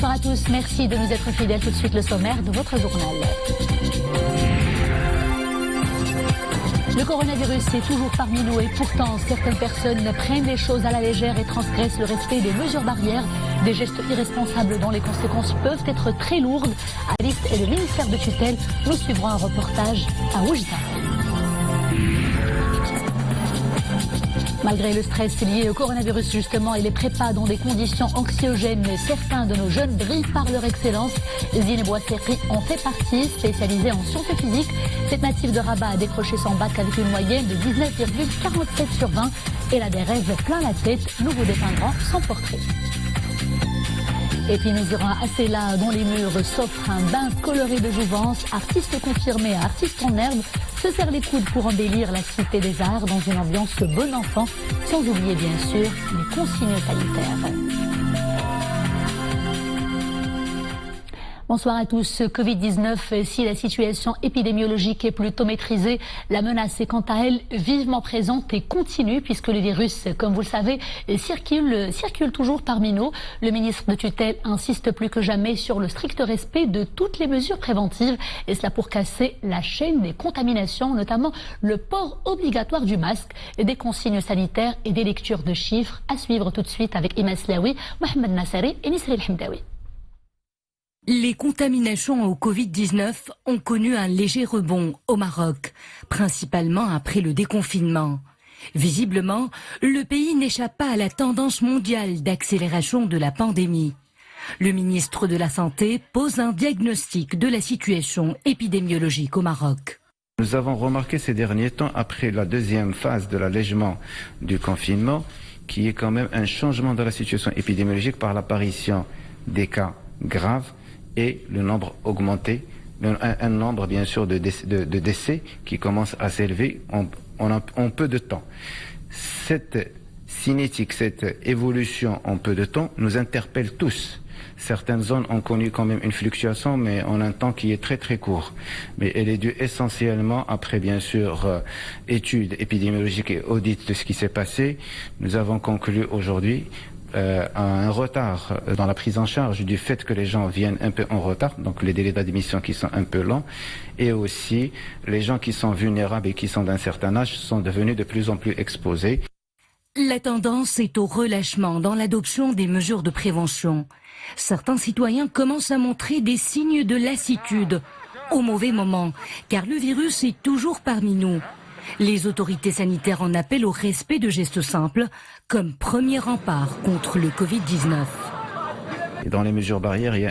Bonsoir à tous, merci de nous être fidèles. Tout de suite le sommaire de votre journal. Le coronavirus est toujours parmi nous et pourtant certaines personnes prennent les choses à la légère et transgressent le respect des mesures barrières. Des gestes irresponsables dont les conséquences peuvent être très lourdes. À Liste et le ministère de tutelle, nous suivrons un reportage à Oujda. Malgré le stress lié au coronavirus justement et les prépas dans des conditions anxiogènes, certains de nos jeunes brillent par leur excellence. Zine Bouasseri en fait partie, spécialisée en sciences et physique. Cette native de Rabat a décroché son bac avec une moyenne de 19,47 sur 20. Elle a des rêves plein la tête. Nous vous dépeindrons son portrait. Et puis nous irons à Assela, dont les murs s'offrent un bain coloré de jouvence. Artiste confirmé, artiste en herbe, se serre les coudes pour embellir la cité des arts dans une ambiance bon enfant, sans oublier bien sûr les consignes sanitaires. Bonsoir à tous. Covid-19, si la situation épidémiologique est plutôt maîtrisée, la menace est quant à elle vivement présente et continue puisque le virus, comme vous le savez, circule toujours parmi nous. Le ministre de tutelle insiste plus que jamais sur le strict respect de toutes les mesures préventives et cela pour casser la chaîne des contaminations, notamment le port obligatoire du masque, des consignes sanitaires et des lectures de chiffres. À suivre tout de suite avec Iman Slaoui, Mohamed Nassari et Nisri El-Hamdawi. Les contaminations au Covid-19 ont connu un léger rebond au Maroc, principalement après le déconfinement. Visiblement, le pays n'échappe pas à la tendance mondiale d'accélération de la pandémie. Le ministre de la Santé pose un diagnostic de la situation épidémiologique au Maroc. Nous avons remarqué ces derniers temps, après la deuxième phase de l'allègement du confinement, qu'il y ait quand même un changement dans la situation épidémiologique par l'apparition des cas graves et le nombre augmenté, un nombre bien sûr de décès qui commence à s'élever en peu de temps. Cette cinétique, cette évolution en peu de temps nous interpelle tous. Certaines zones ont connu quand même une fluctuation, mais en un temps qui est très très court. Mais elle est due essentiellement, après bien sûr études épidémiologiques et audits de ce qui s'est passé, nous avons conclu aujourd'hui un retard dans la prise en charge du fait que les gens viennent un peu en retard, donc les délais d'admission qui sont un peu longs, et aussi les gens qui sont vulnérables et qui sont d'un certain âge sont devenus de plus en plus exposés. La tendance est au relâchement dans l'adoption des mesures de prévention. Certains citoyens commencent à montrer des signes de lassitude au mauvais moment, car le virus est toujours parmi nous. Les autorités sanitaires en appellent au respect de gestes simples comme premier rempart contre le Covid-19. Et dans les mesures barrières, il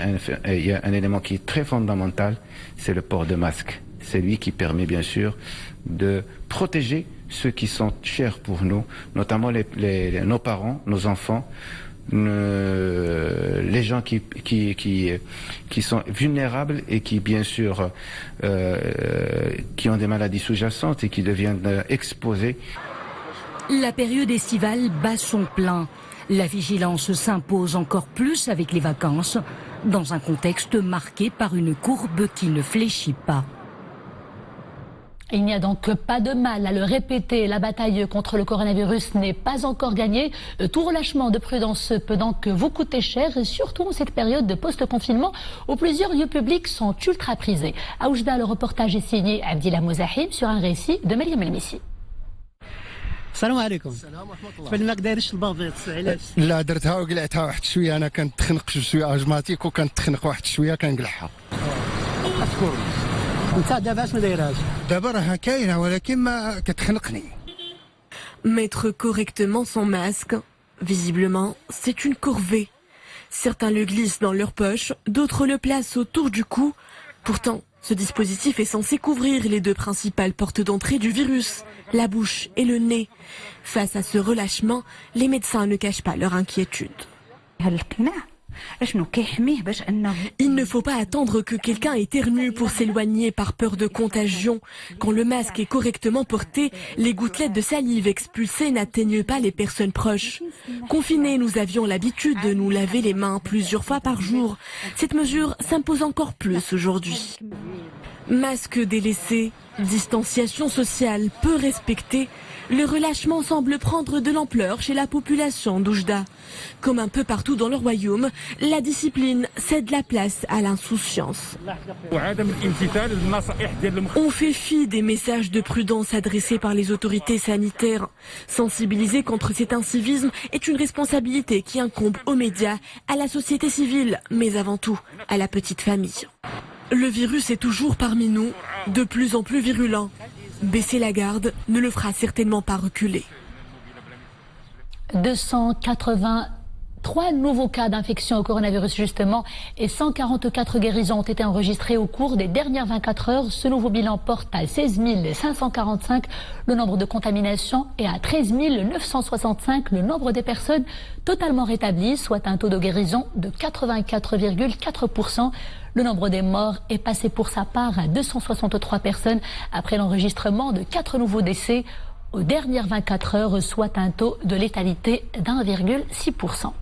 y a un élément qui est très fondamental, c'est le port de masque. C'est lui qui permet bien sûr de protéger ceux qui sont chers pour nous, notamment nos parents, nos enfants, les gens qui sont vulnérables et qui bien sûr qui ont des maladies sous-jacentes et qui deviennent exposés. La période estivale bat son plein. La vigilance s'impose encore plus avec les vacances, dans un contexte marqué par une courbe qui ne fléchit pas. Il n'y a donc pas de mal à le répéter, la bataille contre le coronavirus n'est pas encore gagnée. Tout relâchement de prudence peut donc vous coûter cher, et surtout en cette période de post-confinement où plusieurs lieux publics sont ultra prisés. À Oujda, le reportage est signé Abdillah Mouzahim sur un récit de Mariam El-Missi. السلام عليكم. السلام ورحمة الله. تبان ما دايرش البافيط علاش؟ لا درتها وقلعتها واحد شويه انا كنتخنق شويه اجماتيك وكنتخنق واحد شويه كنقلعها. اشكرك. انت دابا اش ما دايرهاش؟ دابا راه كاينه ولكن ما كتخنقني. Mettre correctement son masque, visiblement, c'est une corvée. Certains le glissent dans leur poche, d'autres le placent autour du cou. Pourtant, ce dispositif est censé couvrir les deux principales portes d'entrée du virus, la bouche et le nez. Face à ce relâchement, les médecins ne cachent pas leur inquiétude. Il ne faut pas attendre que quelqu'un éternue pour s'éloigner par peur de contagion. Quand le masque est correctement porté, les gouttelettes de salive expulsées n'atteignent pas les personnes proches. Confinés, nous avions l'habitude de nous laver les mains plusieurs fois par jour. Cette mesure s'impose encore plus aujourd'hui. Masques délaissés, distanciation sociale peu respectée, le relâchement semble prendre de l'ampleur chez la population d'Oujda. Comme un peu partout dans le royaume, la discipline cède la place à l'insouciance. On fait fi des messages de prudence adressés par les autorités sanitaires. Sensibiliser contre cet incivisme est une responsabilité qui incombe aux médias, à la société civile, mais avant tout à la petite famille. Le virus est toujours parmi nous, de plus en plus virulent. Baisser la garde ne le fera certainement pas reculer. 283 nouveaux cas d'infection au coronavirus justement et 144 guérisons ont été enregistrées au cours des dernières 24 heures. Ce nouveau bilan porte à 16 545 le nombre de contaminations et à 13 965 le nombre des personnes totalement rétablies, soit un taux de guérison de 84,4%. Le nombre des morts est passé pour sa part à 263 personnes après l'enregistrement de 4 nouveaux décès aux dernières 24 heures, soit un taux de létalité d'1,6%.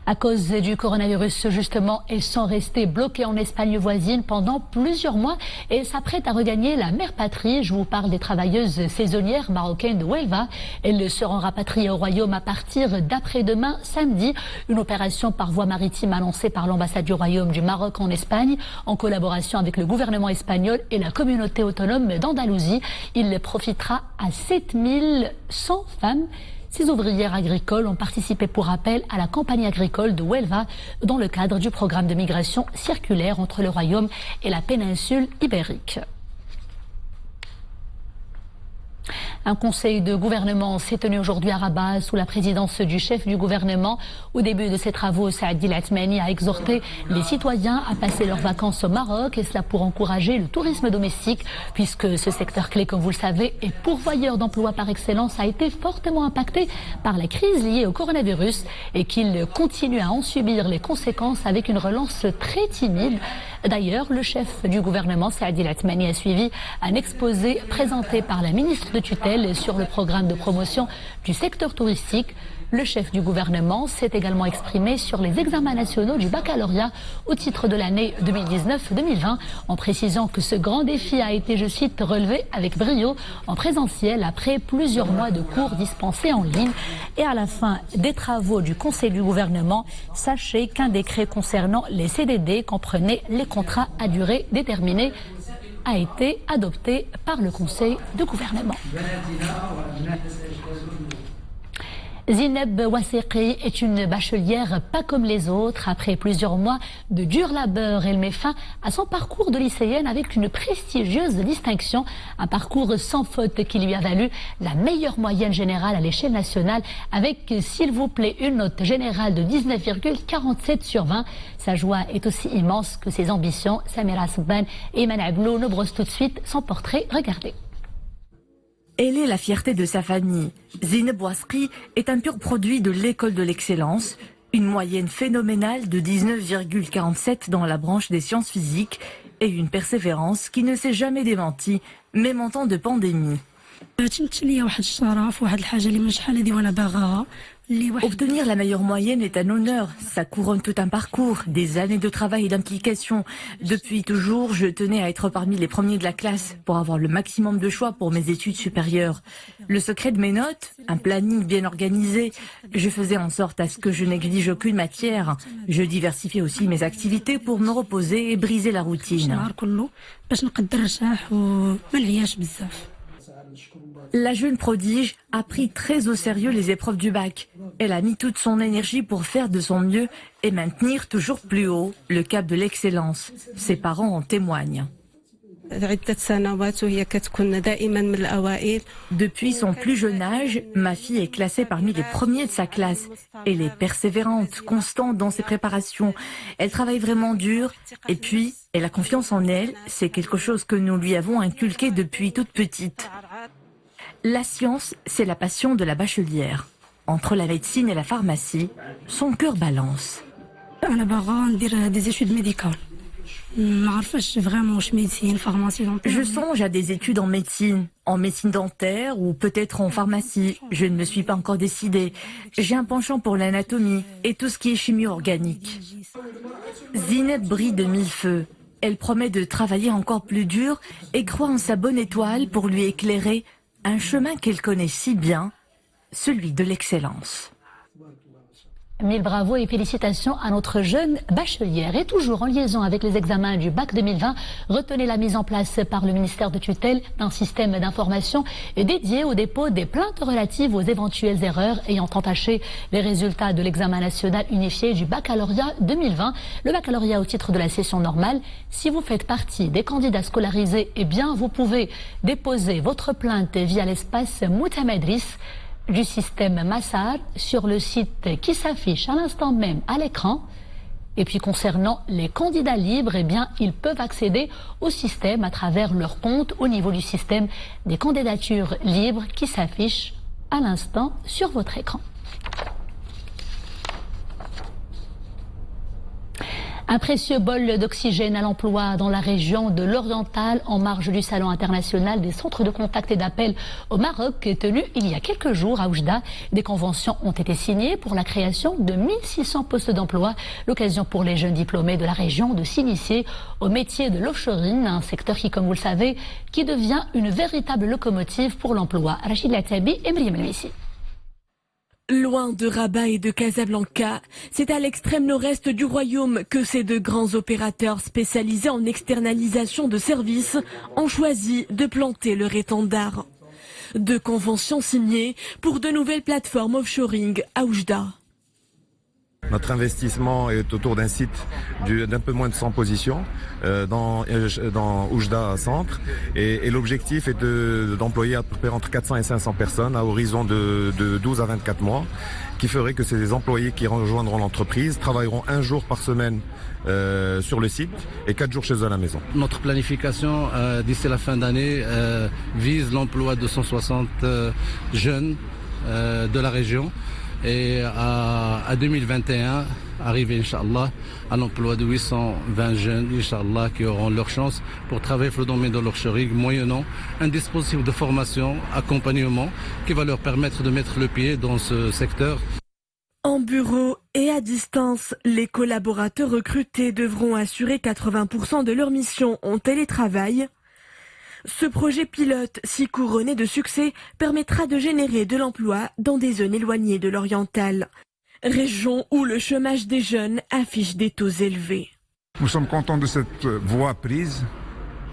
À cause du coronavirus, justement, elles sont restées bloquées en Espagne voisine pendant plusieurs mois et s'apprêtent à regagner la mère patrie. Je vous parle des travailleuses saisonnières marocaines de Huelva. Elles seront rapatriées au royaume à partir d'après-demain, samedi. Une opération par voie maritime annoncée par l'ambassade du royaume du Maroc en Espagne, en collaboration avec le gouvernement espagnol et la communauté autonome d'Andalousie. Il profitera à 7100 femmes. Ces ouvrières agricoles ont participé pour rappel à la campagne agricole de Huelva dans le cadre du programme de migration circulaire entre le royaume et la péninsule ibérique. Un conseil de gouvernement s'est tenu aujourd'hui à Rabat sous la présidence du chef du gouvernement. Au début de ses travaux, Saad El Athmani a exhorté les citoyens à passer leurs vacances au Maroc, et cela pour encourager le tourisme domestique, puisque ce secteur clé, comme vous le savez, est pourvoyeur d'emplois par excellence, a été fortement impacté par la crise liée au coronavirus et qu'il continue à en subir les conséquences avec une relance très timide. D'ailleurs, le chef du gouvernement, Saad El Athmani, a suivi un exposé présenté par la ministre de tutelle sur le programme de promotion du secteur touristique. Le chef du gouvernement s'est également exprimé sur les examens nationaux du baccalauréat au titre de l'année 2019-2020, en précisant que ce grand défi a été, je cite, relevé avec brio en présentiel après plusieurs mois de cours dispensés en ligne. Et à la fin des travaux du Conseil du gouvernement, sachez qu'un décret concernant les CDD comprenait les contrats à durée déterminée a été adopté par le Conseil de gouvernement. Zineb Waseqi est une bachelière pas comme les autres. Après plusieurs mois de dur labeur, elle met fin à son parcours de lycéenne avec une prestigieuse distinction. Un parcours sans faute qui lui a valu la meilleure moyenne générale à l'échelle nationale avec, s'il vous plaît, une note générale de 19,47 sur 20. Sa joie est aussi immense que ses ambitions. Samira Souban et Iman Ablou nous brossent tout de suite son portrait. Regardez. Elle est la fierté de sa famille. Zineb Waseqi est un pur produit de l'école de l'excellence. Une moyenne phénoménale de 19,47 dans la branche des sciences physiques et une persévérance qui ne s'est jamais démentie, même en temps de pandémie. Obtenir la meilleure moyenne est un honneur. Ça couronne tout un parcours, des années de travail et d'implication. Depuis toujours, je tenais à être parmi les premiers de la classe pour avoir le maximum de choix pour mes études supérieures. Le secret de mes notes, un planning bien organisé. Je faisais en sorte à ce que je néglige aucune matière. Je diversifiais aussi mes activités pour me reposer et briser la routine. La jeune prodige a pris très au sérieux les épreuves du bac. Elle a mis toute son énergie pour faire de son mieux et maintenir toujours plus haut le cap de l'excellence. Ses parents en témoignent. Depuis son plus jeune âge, ma fille est classée parmi les premiers de sa classe. Elle est persévérante, constante dans ses préparations. Elle travaille vraiment dur et puis elle a confiance en elle. C'est quelque chose que nous lui avons inculqué depuis toute petite. La science, c'est la passion de la bachelière. Entre la médecine et la pharmacie, son cœur balance. Je songe à des études en médecine dentaire ou peut-être en pharmacie. Je ne me suis pas encore décidée. J'ai un penchant pour l'anatomie et tout ce qui est chimie organique. Zineb brille de mille feux. Elle promet de travailler encore plus dur et croit en sa bonne étoile pour lui éclairer un chemin qu'elle connaît si bien, celui de l'excellence. Mille bravos et félicitations à notre jeune bachelière. Et toujours en liaison avec les examens du bac 2020, retenez la mise en place par le ministère de tutelle d'un système d'information dédié au dépôt des plaintes relatives aux éventuelles erreurs ayant entaché les résultats de l'examen national unifié du baccalauréat 2020. Le baccalauréat au titre de la session normale. Si vous faites partie des candidats scolarisés, eh bien, vous pouvez déposer votre plainte via l'espace Moutamedris du système Massar sur le site qui s'affiche à l'instant même à l'écran. Et puis concernant les candidats libres, eh bien, ils peuvent accéder au système à travers leur compte au niveau du système des candidatures libres qui s'affiche à l'instant sur votre écran. Un précieux bol d'oxygène à l'emploi dans la région de l'Oriental en marge du Salon international des centres de contact et d'appel au Maroc tenu il y a quelques jours à Oujda. Des conventions ont été signées pour la création de 1600 postes d'emploi. L'occasion pour les jeunes diplômés de la région de s'initier au métier de l'offshoring, un secteur qui, comme vous le savez, qui devient une véritable locomotive pour l'emploi. Rachid Latabi et Mriam El-Missi. Loin de Rabat et de Casablanca, c'est à l'extrême nord-est du royaume que ces deux grands opérateurs spécialisés en externalisation de services ont choisi de planter leur étendard. Deux conventions signées pour de nouvelles plateformes offshoring à Oujda. Notre investissement est autour d'un site d'un peu moins de 100 positions dans Oujda Centre et l'objectif est d'employer à peu près entre 400 et 500 personnes à horizon de 12 à 24 mois, qui ferait que ces employés qui rejoindront l'entreprise travailleront 1 jour par semaine sur le site et 4 jours chez eux à la maison. Notre planification d'ici la fin d'année vise l'emploi de 160 jeunes de la région. Et à 2021, arriver, Inch'Allah, à l'emploi de 820 jeunes, Inch'Allah, qui auront leur chance pour travailler dans le domaine de l'offshoring, moyennant un dispositif de formation, accompagnement, qui va leur permettre de mettre le pied dans ce secteur. En bureau et à distance, les collaborateurs recrutés devront assurer 80% de leur mission en télétravail. Ce projet pilote, si couronné de succès, permettra de générer de l'emploi dans des zones éloignées de l'Oriental, région où le chômage des jeunes affiche des taux élevés. Nous sommes contents de cette voie prise.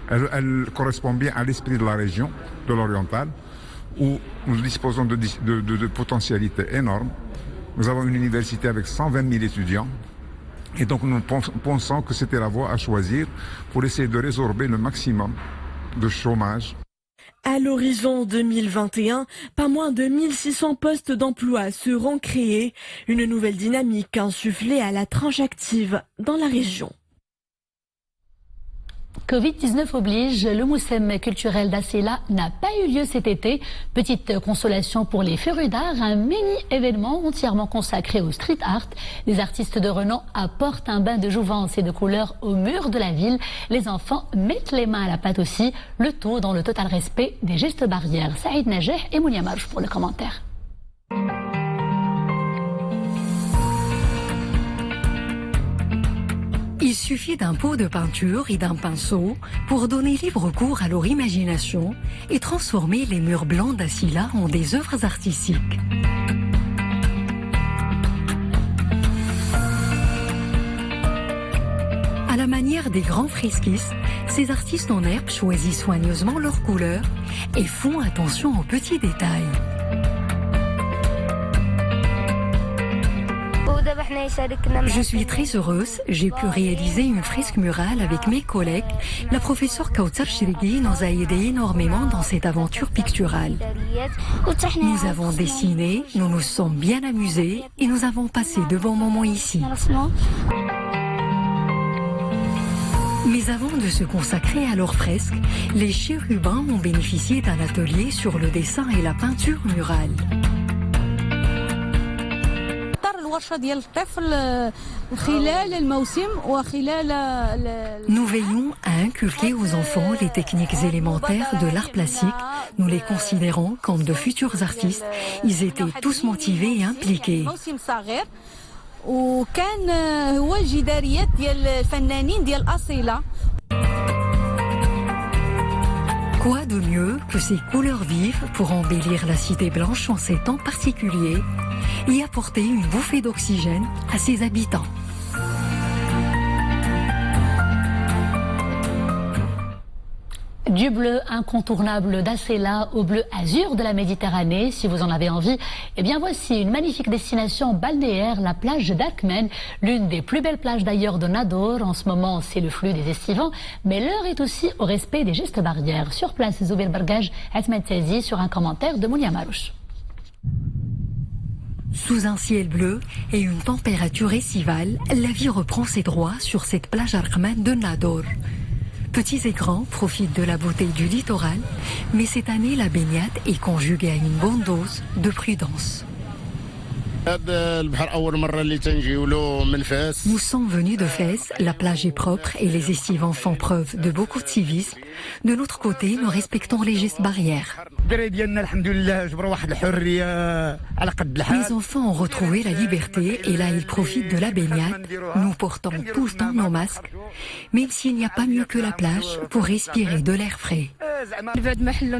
Elle correspond bien à l'esprit de la région, de l'Oriental, où nous disposons de potentialités énormes. Nous avons une université avec 120 000 étudiants. Et donc nous pensons que c'était la voie à choisir pour essayer de résorber le maximum de chômage. À l'horizon 2021, pas moins de 1600 postes d'emploi seront créés, une nouvelle dynamique insufflée à la tranche active dans la région. Covid-19 oblige, le Moussem culturel d'Assela n'a pas eu lieu cet été. Petite consolation pour les férus d'art, un mini-événement entièrement consacré au street art. Les artistes de renom apportent un bain de jouvence et de couleurs au mur de la ville. Les enfants mettent les mains à la pâte aussi, le tout dans le total respect des gestes barrières. Saïd Najeh et Mounia Marj pour le commentaire. Il suffit d'un pot de peinture et d'un pinceau pour donner libre cours à leur imagination et transformer les murs blancs d'Assila en des œuvres artistiques. À la manière des grands fresquistes, ces artistes en herbe choisissent soigneusement leurs couleurs et font attention aux petits détails. Je suis très heureuse, j'ai pu réaliser une fresque murale avec mes collègues. La professeure Kautsar Chirigui nous a aidés énormément dans cette aventure picturale. Nous avons dessiné, nous nous sommes bien amusés et nous avons passé de bons moments ici. Mais avant de se consacrer à leurs fresques, les chérubins ont bénéficié d'un atelier sur le dessin et la peinture murale. Nous veillons à inculquer aux enfants les techniques élémentaires de l'art plastique. Nous les considérons comme de futurs artistes. Ils étaient tous motivés et impliqués. وكان هو جداريات ديال الفنانين ديال أصيلة. Quoi de mieux que ces couleurs vives pour embellir la cité blanche en ces temps particuliers et apporter une bouffée d'oxygène à ses habitants. Du bleu incontournable d'Asséla au bleu azur de la Méditerranée, si vous en avez envie, eh bien voici une magnifique destination balnéaire, la plage d'Akmen, l'une des plus belles plages d'ailleurs de Nador. En ce moment, c'est le flux des estivants, mais l'heure est aussi au respect des gestes barrières. Sur place, Zoubir Bargaj, Ahmed Tazi, sur un commentaire de Mounia Marouche. Sous un ciel bleu et une température estivale, la vie reprend ses droits sur cette plage Akmen de Nador. Petits et grands profitent de la beauté du littoral, mais cette année, la baignade est conjuguée à une bonne dose de prudence. Nous sommes venus de Fès, la plage est propre et les estivants font preuve de beaucoup de civisme. De l'autre côté, nous respectons les gestes barrières. Les enfants ont retrouvé la liberté et là ils profitent de la baignade. Nous portons tout le temps nos masques, même s'il n'y a pas mieux que la plage pour respirer de l'air frais.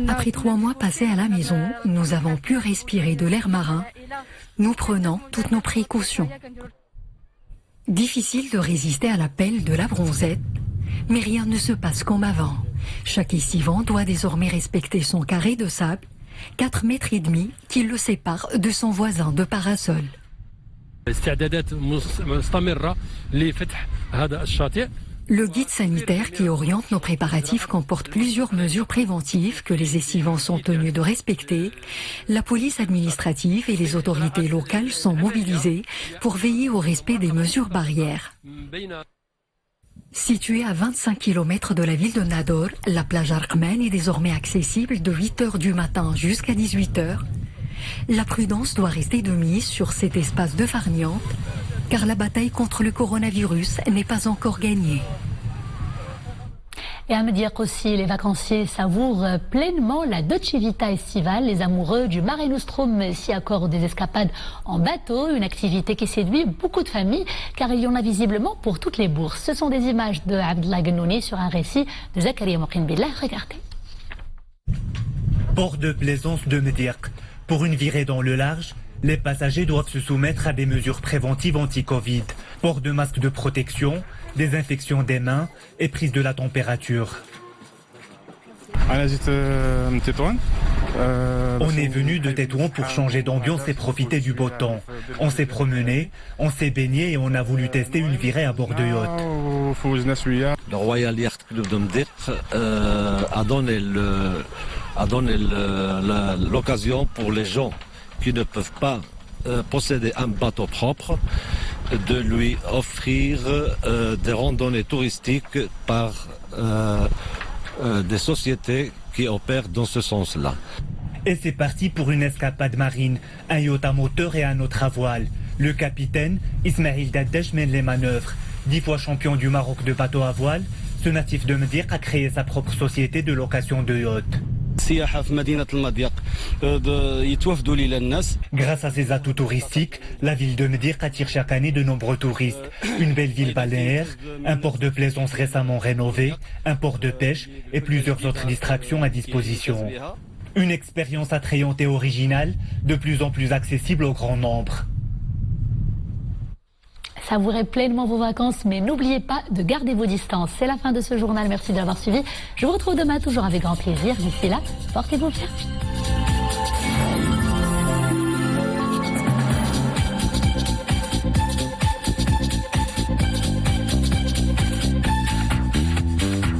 Après 3 mois passés à la maison, nous avons pu respirer de l'air marin. Nous prenons toutes nos précautions. Difficile de résister à l'appel de la bronzette, mais rien ne se passe comme avant. Chaque estivant doit désormais respecter son carré de sable, 4,5 mètres qui le sépare de son voisin de parasol. Le guide sanitaire qui oriente nos préparatifs comporte plusieurs mesures préventives que les estivants sont tenus de respecter. La police administrative et les autorités locales sont mobilisées pour veiller au respect des mesures barrières. Située à 25 km de la ville de Nador, la plage Akmen est désormais accessible de 8h du matin jusqu'à 18h. La prudence doit rester de mise sur cet espace de farniente, car la bataille contre le coronavirus n'est pas encore gagnée. Et à me dire qu'aussi les vacanciers savourent pleinement la Dolce Vita estivale. Les amoureux du Mare Nostrum s'y accordent des escapades en bateau, une activité qui séduit beaucoup de familles car il y en a visiblement pour toutes les bourses. Ce sont des images de Abdellah Genouni sur un récit de Zakaria Mokin Billah. Regardez. Port de plaisance de Medirk. Pour une virée dans le large, les passagers doivent se soumettre à des mesures préventives anti-Covid. Port de masque de protection, désinfection des mains et prise de la température. On est venu de Tétouan pour changer d'ambiance et profiter du beau temps. On s'est promené, on s'est baigné et on a voulu tester une virée à bord de yacht. Le Royal Yacht Club de Medirk a donné l'occasion pour les gens qui ne peuvent pas posséder un bateau propre de lui offrir des randonnées touristiques par des sociétés qui opèrent dans ce sens-là. Et c'est parti pour une escapade marine, un yacht à moteur et un autre à voile. Le capitaine, Ismail Daddech, mène les manœuvres. 10 fois champion du Maroc de bateau à voile, ce natif de Medirk a créé sa propre société de location de yachts. Grâce à ses atouts touristiques, la ville de Medirk attire chaque année de nombreux touristes. Une belle ville balnéaire, un port de plaisance récemment rénové, un port de pêche et plusieurs autres distractions à disposition. Une expérience attrayante et originale, de plus en plus accessible au grand nombre. Savourez pleinement vos vacances, mais n'oubliez pas de garder vos distances. C'est la fin de ce journal. Merci de l'avoir suivi. Je vous retrouve demain, toujours avec grand plaisir. D'ici là, portez-vous bien.